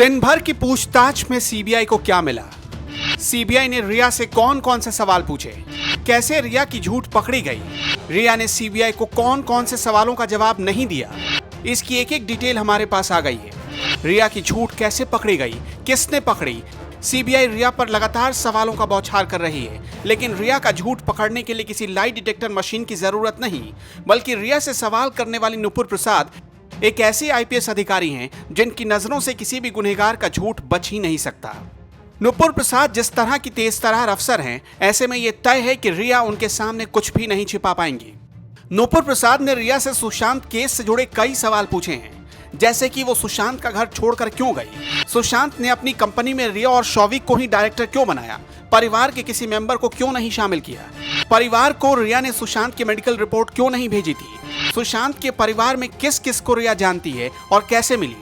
दिन भर की पूछताछ में सीबीआई को क्या मिला? सीबीआई ने रिया से कौन कौन से सवाल पूछे? कैसे रिया की झूठ पकड़ी गई? रिया ने सीबीआई को कौन कौन से सवालों का जवाब नहीं दिया? इसकी एक एक डिटेल हमारे पास आ गई है। रिया की झूठ कैसे पकड़ी गई, किसने पकड़ी? सीबीआई रिया पर लगातार सवालों का बौछार कर रही है, लेकिन रिया का झूठ पकड़ने के लिए किसी लाई डिटेक्टर मशीन की जरूरत नहीं, बल्कि रिया से सवाल करने वाली नुपुर प्रसाद एक ऐसे आईपीएस अधिकारी हैं जिनकी नजरों से किसी भी गुनहगार का झूठ बच ही नहीं सकता। नुपुर प्रसाद जिस तरह की तेज तरार अफसर हैं, ऐसे में यह तय है कि रिया उनके सामने कुछ भी नहीं छिपा पाएंगी। नुपुर प्रसाद ने रिया से सुशांत केस से जुड़े कई सवाल पूछे हैं, जैसे कि वो सुशांत का घर छोड़कर क्यों गई, सुशांत ने अपनी कंपनी में रिया और शौविक को ही डायरेक्टर क्यों बनाया, परिवार के किसी मेंबर को क्यों नहीं शामिल किया, परिवार को रिया ने सुशांत की मेडिकल रिपोर्ट क्यों नहीं भेजी थी, सुशांत के परिवार में किस किस को रिया जानती है और कैसे मिली,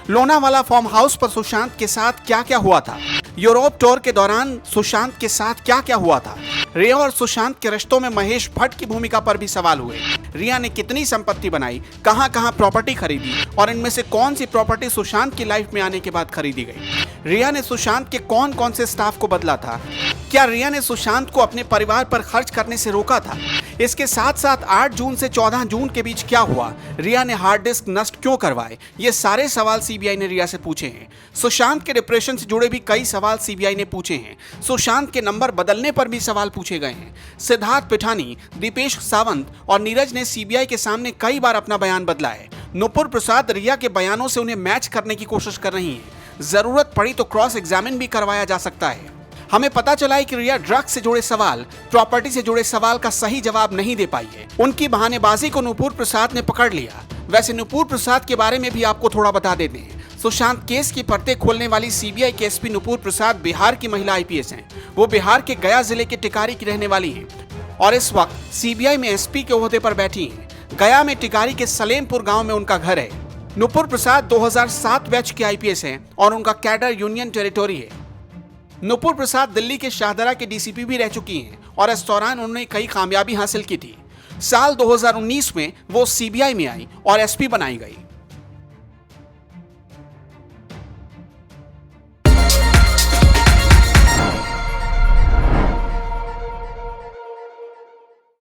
लोनावाला फार्म हाउस पर सुशांत के साथ क्या क्या हुआ था, यूरोप टूर के दौरान सुशांत के साथ क्या क्या हुआ था, रिया और सुशांत के रिश्तों में महेश भट्ट की भूमिका पर भी सवाल हुए, रिया ने कितनी संपत्ति बनाई, कहां कहां प्रॉपर्टी खरीदी और इनमें से कौन सी प्रॉपर्टी सुशांत की लाइफ में आने के बाद खरीदी गई, रिया ने सुशांत के कौन कौन से स्टाफ को बदला था, क्या रिया ने सुशांत को अपने परिवार पर खर्च करने से रोका था, इसके साथ साथ 8 जून से 14 जून के बीच क्या हुआ, रिया ने हार्ड डिस्क नष्ट क्यों करवाए, ये सारे सवाल सीबीआई ने रिया से पूछे हैं। सुशांत के डिप्रेशन से जुड़े भी कई सवाल सीबीआई ने पूछे हैं। सुशांत के नंबर बदलने पर भी सवाल पूछे गए हैं। सिद्धार्थ पिठानी, दीपेश सावंत और नीरज ने सीबीआई के सामने कई बार अपना बयान बदला है। नुपुर प्रसाद रिया के बयानों से उन्हें मैच करने की कोशिश कर रही है। जरूरत पड़ी तो क्रॉस एग्जामिन भी करवाया जा सकता है। हमें पता चला है कि रिया ड्रग्स से जुड़े सवाल, प्रॉपर्टी से जुड़े सवाल का सही जवाब नहीं दे पाई है। उनकी बहानेबाजी को नुपुर प्रसाद ने पकड़ लिया। वैसे नुपुर प्रसाद के बारे में भी आपको थोड़ा बता देते हैं। सुशांत केस की परतें खोलने वाली सीबीआई के एसपी नुपुर प्रसाद बिहार की महिला आईपीएस हैं। वो बिहार के गया जिले के टिकारी की रहने वाली हैं और इस वक्त सीबीआई में एसपी के ओहदे पर बैठी हैं। गया में टिकारी के सलेमपुर गांव में उनका घर है। नुपुर प्रसाद 2007 बैच के आईपीएस हैं और उनका कैडर यूनियन टेरिटोरी है। नुपुर प्रसाद दिल्ली के शाहदरा के डीसीपी भी रह चुकी हैं और इस दौरान उन्होंने कई कामयाबी हासिल की थी। साल 2019 में वो सीबीआई में आई और एसपी बनाई गई।